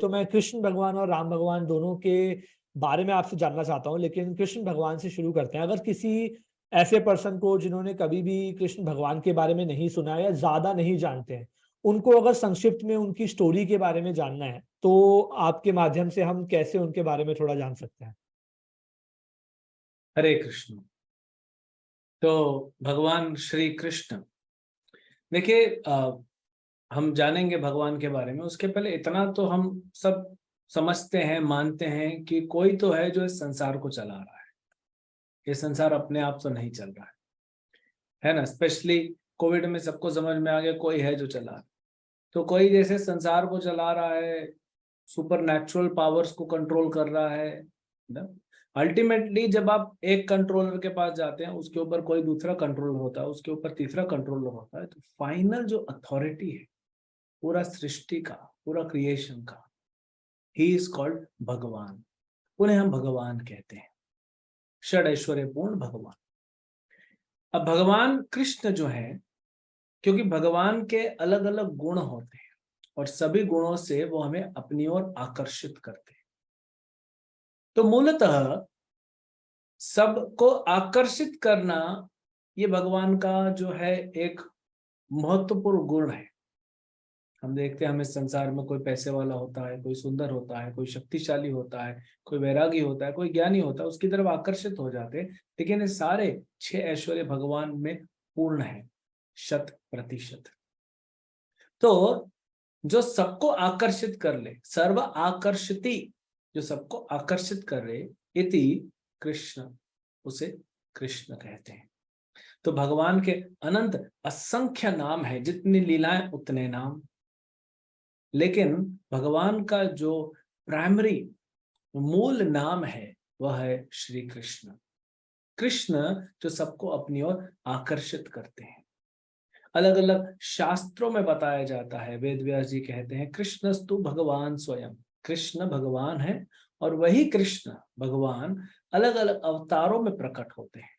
तो मैं कृष्ण भगवान और राम भगवान दोनों के बारे में आपसे जानना चाहता हूँ, लेकिन कृष्ण भगवान से शुरू करते हैं। अगर किसी ऐसे पर्सन को जिन्होंने कभी भी कृष्ण भगवान के बारे में नहीं सुना है या ज्यादा नहीं जानते हैं, उनको अगर संक्षिप्त में उनकी स्टोरी के बारे में जानना है, तो आपके माध्यम से हम कैसे उनके बारे में थोड़ा जान सकते हैं? हरे कृष्ण। तो भगवान श्री कृष्ण, देखिए हम जानेंगे भगवान के बारे में। उसके पहले इतना तो हम सब समझते हैं, मानते हैं कि कोई तो है जो इस संसार को चला रहा है। ये संसार अपने आप तो नहीं चल रहा है ना। स्पेशली कोविड में सबको समझ में आ गया कोई है जो चला रहा है। तो कोई जैसे संसार को चला रहा है, सुपर नेचुरल पावर्स को कंट्रोल कर रहा है ना। अल्टीमेटली जब आप एक कंट्रोलर के पास जाते हैं, उसके ऊपर कोई दूसरा कंट्रोलर होता है, उसके ऊपर तीसरा कंट्रोलर होता है, तो फाइनल जो अथॉरिटी है पूरा सृष्टि का, पूरा क्रिएशन का, ही इज कॉल्ड भगवान। उन्हें हम भगवान कहते हैं, षड ऐश्वर्य पूर्ण भगवान। अब भगवान कृष्ण जो है, क्योंकि भगवान के अलग अलग गुण होते हैं और सभी गुणों से वो हमें अपनी ओर आकर्षित करते हैं। तो मूलतः सबको आकर्षित करना ये भगवान का जो है एक महत्वपूर्ण गुण है। हम देखते हैं हमें संसार में कोई पैसे वाला होता है, कोई सुंदर होता है, कोई शक्तिशाली होता है, कोई वैरागी होता है, कोई ज्ञानी होता है, उसकी तरफ आकर्षित हो जाते हैं। लेकिन ये सारे 6 ऐश्वर्य भगवान में पूर्ण है, 100%। तो जो सबको आकर्षित कर ले, सर्व आकर्षिति, जो सबको आकर्षित कर रहे, इति कृष्ण, उसे कृष्ण कहते हैं। तो भगवान के अनंत असंख्य नाम है, जितनी लीलाएं उतने नाम। लेकिन भगवान का जो प्राइमरी मूल नाम है वह है श्री कृष्ण। कृष्ण जो सबको अपनी ओर आकर्षित करते हैं। अलग अलग शास्त्रों में बताया जाता है, वेद व्यास जी कहते हैं कृष्णस्तु भगवान स्वयं। कृष्ण भगवान है और वही कृष्ण भगवान अलग अलग अवतारों में प्रकट होते हैं,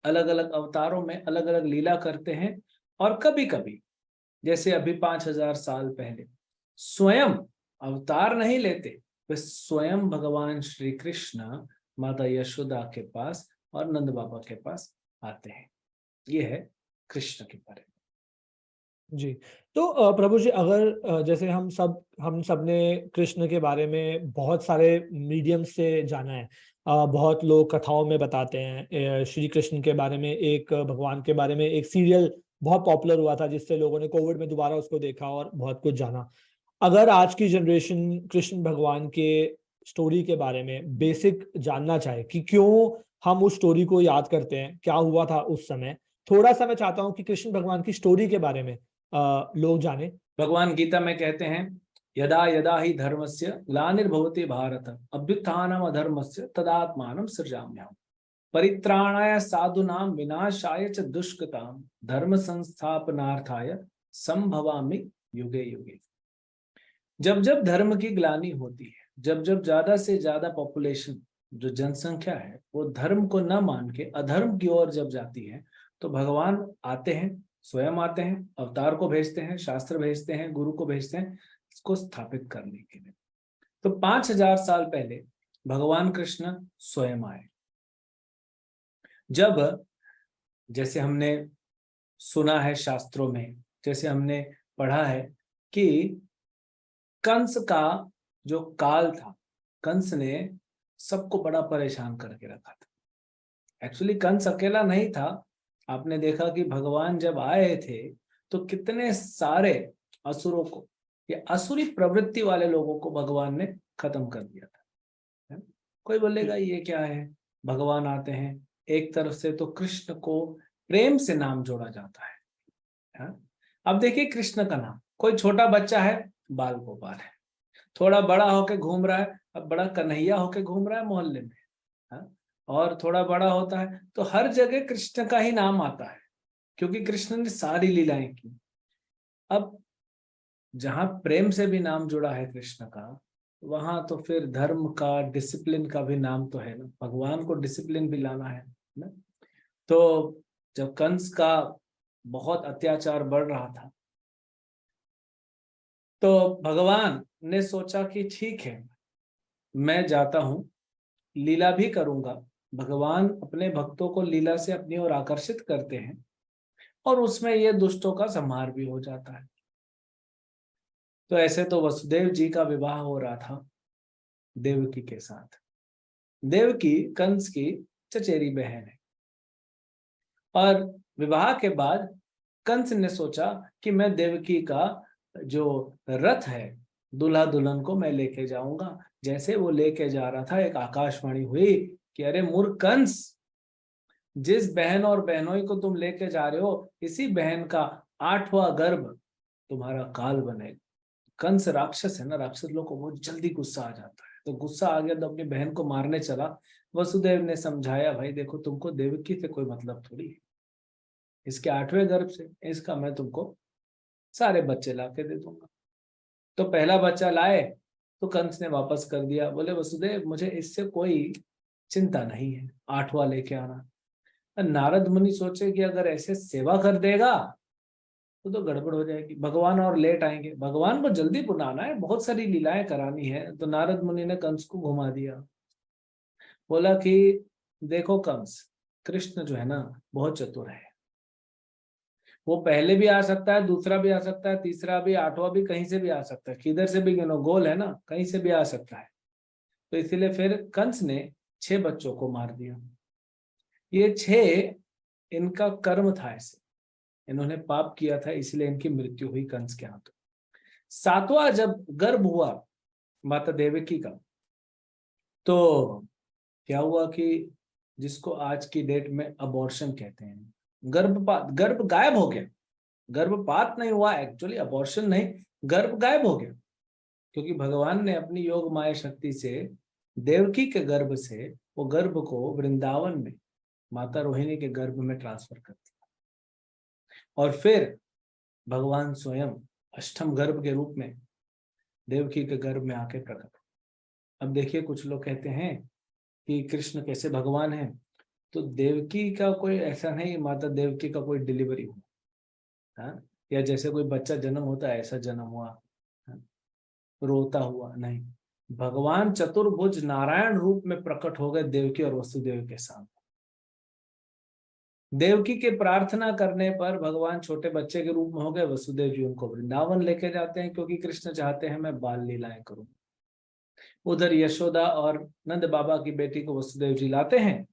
अलग अलग अवतारों में अलग अलग लीला करते हैं। और कभी कभी जैसे अभी 5000 साल पहले स्वयं अवतार नहीं लेते, वे स्वयं भगवान श्री कृष्ण माता यशोदा के पास और नंद बाबा के पास आते हैं। ये है कृष्ण के बारे में। जी। तो प्रभु जी, अगर जैसे हम सब ने कृष्ण के बारे में बहुत सारे मीडियम से जाना है। बहुत लोग कथाओं में बताते हैं। श्री कृष्ण के बारे में, एक भगवान के बारे में एक सीरियल बहुत पॉपुलर हुआ था, जिससे लोगों ने कोविड में दोबारा उसको देखा और बहुत कुछ जाना। अगर आज की जनरेशन कृष्ण भगवान के स्टोरी के बारे में बेसिक जानना चाहे कि क्यों हम उस स्टोरी को याद करते हैं, क्या हुआ था उस समय, थोड़ा सा मैं चाहता हूँ कि कृष्ण भगवान की स्टोरी के बारे में लोग जाने। भगवान गीता में कहते हैं यदा यदा ही धर्मस्य ग्लानिर्भवति भारत अभ्युत्थानम अधर्मस्य तदात्मानं सृजाम्यहम् परित्राणाय साधूनां विनाशाय च दुष्कृतां धर्म संस्थापनार्थाय संभवामि युगे युगे। जब जब धर्म की ग्लानि होती है, जब जब ज्यादा से ज्यादा पॉपुलेशन, जो जनसंख्या है, वो धर्म को न मान के अधर्म की ओर जब जाती है, तो भगवान आते हैं, स्वयं आते हैं, अवतार को भेजते हैं, शास्त्र भेजते हैं, गुरु को भेजते हैं, इसको स्थापित करने के लिए। तो 5000 साल पहले भगवान कृष्ण स्वयं आए। जब, जैसे हमने सुना है शास्त्रों में, जैसे हमने पढ़ा है कि कंस का जो काल था, कंस ने सबको बड़ा परेशान करके रखा था। एक्चुअली कंस अकेला नहीं था। आपने देखा कि भगवान जब आए थे तो कितने सारे असुरों को, या असुरी प्रवृत्ति वाले लोगों को भगवान ने खत्म कर दिया था, है? कोई बोलेगा ये क्या है, भगवान आते हैं। एक तरफ से तो कृष्ण को प्रेम से नाम जोड़ा जाता है? अब देखिए कृष्ण का नाम, कोई छोटा बच्चा है बाल गोपाल है, थोड़ा बड़ा होके घूम रहा है, अब बड़ा कन्हैया होके घूम रहा है मोहल्ले में, हाँ? और थोड़ा बड़ा होता है तो हर जगह कृष्ण का ही नाम आता है, क्योंकि कृष्ण ने सारी लीलाएं की। अब जहां प्रेम से भी नाम जुड़ा है कृष्ण का, वहां तो फिर धर्म का, डिसिप्लिन का भी नाम तो है ना। भगवान को डिसिप्लिन भी लाना है ना। तो जब कंस का बहुत अत्याचार बढ़ रहा था, तो भगवान ने सोचा कि ठीक है, मैं जाता हूं, लीला भी करूंगा। भगवान अपने भक्तों को लीला से अपनी ओर आकर्षित करते हैं और उसमें ये दुष्टों का संहार भी हो जाता है। तो ऐसे तो वसुदेव जी का विवाह हो रहा था देवकी के साथ। देवकी कंस की चचेरी बहन है और विवाह के बाद कंस ने सोचा कि मैं देवकी का जो रथ है, दूल्हा दुल्हन को मैं लेके जाऊंगा। जैसे वो लेके जा रहा था, एक आकाशवाणी हुई कि अरे मूर्ख कंस, जिस बहन और बहनोई को तुम लेके जा रहे हो, इसी बहन का 8वां गर्भ तुम्हारा काल बनेगा। कंस राक्षस है ना, राक्षस लोग को बहुत जल्दी गुस्सा आ जाता है। तो गुस्सा आ गया तो अपनी बहन को मारने चला। वसुदेव ने समझाया, भाई देखो, तुमको देवकी से कोई मतलब थोड़ी है, इसके 8वें गर्भ से इसका मैं तुमको सारे बच्चे ला के दे दूंगा। तो पहला बच्चा लाए तो कंस ने वापस कर दिया। बोले वसुदेव, मुझे इससे कोई चिंता नहीं है, 8वां लेके आना। नारद मुनि सोचे कि अगर ऐसे सेवा कर देगा तो गड़बड़ हो जाएगी, भगवान और लेट आएंगे, भगवान को जल्दी बुलाना है, बहुत सारी लीलाएं करानी है। तो नारद मुनि ने कंस को घुमा दिया। बोला कि देखो कंस, कृष्ण जो है ना बहुत चतुर है, वो पहले भी आ सकता है, दूसरा भी आ सकता है, तीसरा भी, 8वां भी, कहीं से भी आ सकता है, किधर से भी गिनो, गोल है ना, कहीं से भी आ सकता है। तो इसीलिए फिर कंस ने 6 बच्चों को मार दिया। ये 6 इनका कर्म था, ऐसे इन्होंने पाप किया था, इसलिए इनकी मृत्यु हुई कंस के हाथों। 7वां जब गर्भ हुआ माता देवकी का, तो क्या हुआ कि जिसको आज की डेट में अबॉर्शन कहते हैं, गर्भपात, गर्भ गायब हो गया। गर्भपात नहीं हुआ एक्चुअली, अबॉर्शन नहीं, गर्भ गायब हो गया, क्योंकि भगवान ने अपनी योग माया शक्ति से देवकी के गर्भ से वो गर्भ को वृंदावन में माता रोहिणी के गर्भ में ट्रांसफर कर दिया। और फिर भगवान स्वयं अष्टम गर्भ के रूप में देवकी के गर्भ में आके प्रकट। अब देखिए, कुछ लोग कहते हैं कि कृष्ण कैसे भगवान है, तो देवकी का कोई ऐसा नहीं, माता देवकी का कोई डिलीवरी हुआ, हाँ, या जैसे कोई बच्चा जन्म होता है ऐसा जन्म हुआ, हाँ? रोता हुआ नहीं, भगवान चतुर्भुज नारायण रूप में प्रकट हो गए देवकी और वसुदेव के सामने। देवकी के प्रार्थना करने पर भगवान छोटे बच्चे के रूप में हो गए, वसुदेव जी उनको वृंदावन लेके जाते हैं, क्योंकि कृष्ण चाहते हैं मैं बाल लीलाएं करूं। उधर यशोदा और नंद बाबा की बेटी को वसुदेव जी लाते हैं,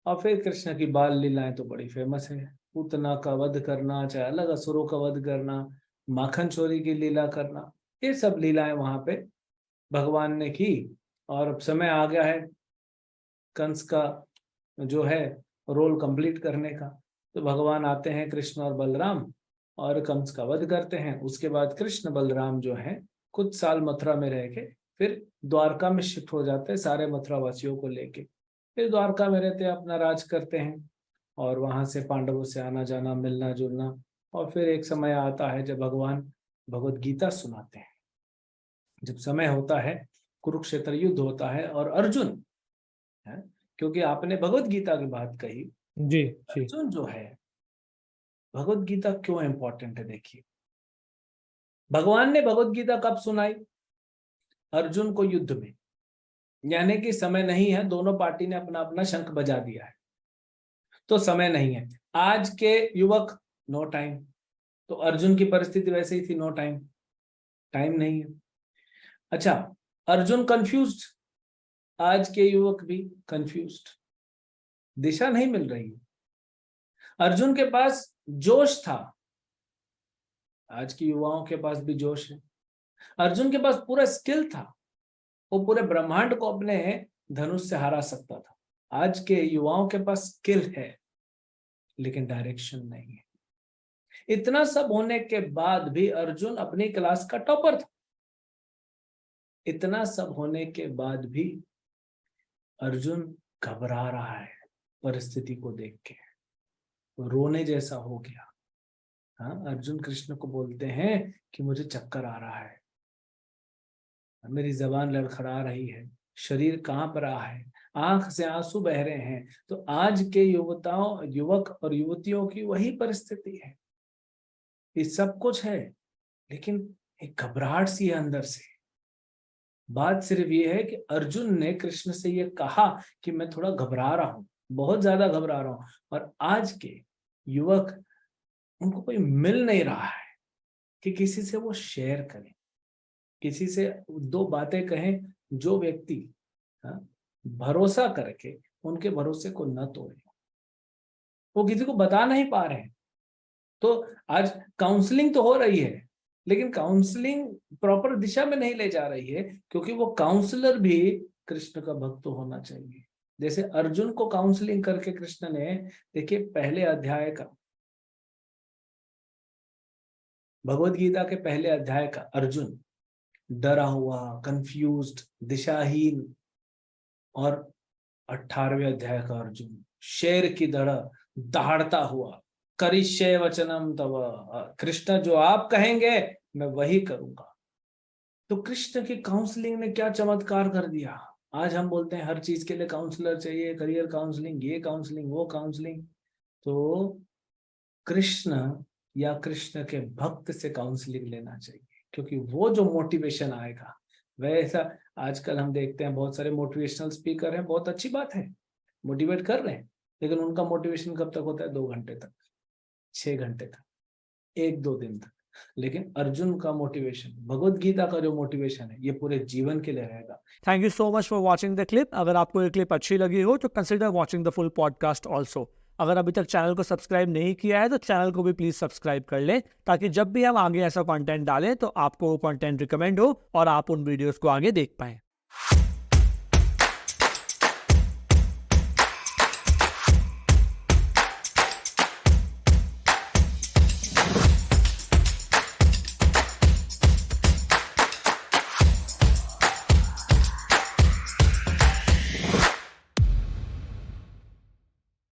और फिर कृष्ण की बाल लीलाएं तो बड़ी फेमस है, पूतना का वध करना, चाहे अलग असुरों का वध करना, माखन चोरी की लीला करना, ये सब लीलाएं वहां पे भगवान ने की। और अब समय आ गया है कंस का जो है रोल कंप्लीट करने का। तो भगवान आते हैं कृष्ण और बलराम और कंस का वध करते हैं। उसके बाद कृष्ण बलराम जो है कुछ साल मथुरा में रह के फिर द्वारका में शिफ्ट हो जाते हैं, सारे मथुरा वासियों को लेके। फिर द्वारका में रहते हैं, अपना राज करते हैं, और वहां से पांडवों से आना जाना, मिलना जुलना। और फिर एक समय आता है जब भगवान भगवत गीता सुनाते हैं। जब समय होता है, कुरुक्षेत्र युद्ध होता है, और अर्जुन है, क्योंकि आपने भगवत गीता की बात कही, जी जी। अर्जुन जो है, भगवत गीता क्यों इंपॉर्टेंट है देखिए। भगवान ने भगवत गीता कब सुनाई? अर्जुन को युद्ध में, यानी कि समय नहीं है, दोनों पार्टी ने अपना अपना शंख बजा दिया है, तो समय नहीं है। आज के युवक नो टाइम, तो अर्जुन की परिस्थिति वैसे ही थी, नो टाइम, टाइम नहीं है। अच्छा, अर्जुन कंफ्यूज्ड, आज के युवक भी कंफ्यूज्ड, दिशा नहीं मिल रही है। अर्जुन के पास जोश था, आज के युवाओं के पास भी जोश है। अर्जुन के पास पूरा स्किल था, वो पूरे ब्रह्मांड को अपने धनुष से हरा सकता था। आज के युवाओं के पास स्किल है लेकिन डायरेक्शन नहीं है। इतना सब होने के बाद भी अर्जुन अपनी क्लास का टॉपर था। इतना सब होने के बाद भी अर्जुन घबरा रहा है परिस्थिति को देख के, रोने जैसा हो गया। हाँ, अर्जुन कृष्ण को बोलते हैं कि मुझे चक्कर आ रहा है, मेरी जबान लड़खड़ा रही है, शरीर कांप रहा है, आंख से आंसू बह रहे हैं। तो आज के युवक और युवतियों की वही परिस्थिति है, ये सब कुछ है लेकिन एक घबराहट सी है अंदर से। बात सिर्फ ये है कि अर्जुन ने कृष्ण से ये कहा कि मैं थोड़ा घबरा रहा हूं, बहुत ज्यादा घबरा रहा हूं, और आज के युवक, उनको कोई मिल नहीं रहा है कि किसी से वो शेयर करें, किसी से दो बातें कहें जो व्यक्ति भरोसा करके उनके भरोसे को न तोड़े। वो किसी को बता नहीं पा रहे हैं। तो आज काउंसलिंग तो हो रही है, लेकिन काउंसलिंग प्रॉपर दिशा में नहीं ले जा रही है, क्योंकि वो काउंसलर भी कृष्ण का भक्त होना चाहिए। जैसे अर्जुन को काउंसलिंग करके कृष्ण ने, देखिए पहले अध्याय का, भगवत गीता के पहले अध्याय का अर्जुन डरा हुआ, कंफ्यूज्ड, दिशाहीन, और 18वें अध्याय का अर्जुन शेर की तरह दहाड़ता हुआ, करिष्ये वचनम तव, कृष्ण जो आप कहेंगे मैं वही करूंगा। तो कृष्ण की काउंसलिंग ने क्या चमत्कार कर दिया। आज हम बोलते हैं हर चीज के लिए काउंसलर चाहिए, करियर काउंसलिंग, ये काउंसलिंग, वो काउंसलिंग। तो कृष्ण या कृष्ण के भक्त से काउंसलिंग लेना चाहिए, क्योंकि वो जो मोटिवेशन आएगा वैसा। आजकल हम देखते हैं बहुत सारे मोटिवेशनल स्पीकर हैं, बहुत अच्छी बात है, मोटिवेट कर रहे हैं, लेकिन उनका मोटिवेशन कब तक होता है? 2 घंटे तक, 6 घंटे तक, 1-2 दिन तक। लेकिन अर्जुन का मोटिवेशन, भगवत गीता का जो मोटिवेशन है, ये पूरे जीवन के लिए रहेगा। Thank you so much for watching the clip. अगर आपको ये क्लिप अच्छी लगी हो तो consider watching the full podcast also. अगर अभी तक चैनल को सब्सक्राइब नहीं किया है तो चैनल को भी प्लीज सब्सक्राइब कर लें, ताकि जब भी हम आगे ऐसा कंटेंट डालें तो आपको वो कंटेंट रिकमेंड हो और आप उन वीडियोस को आगे देख पाएं।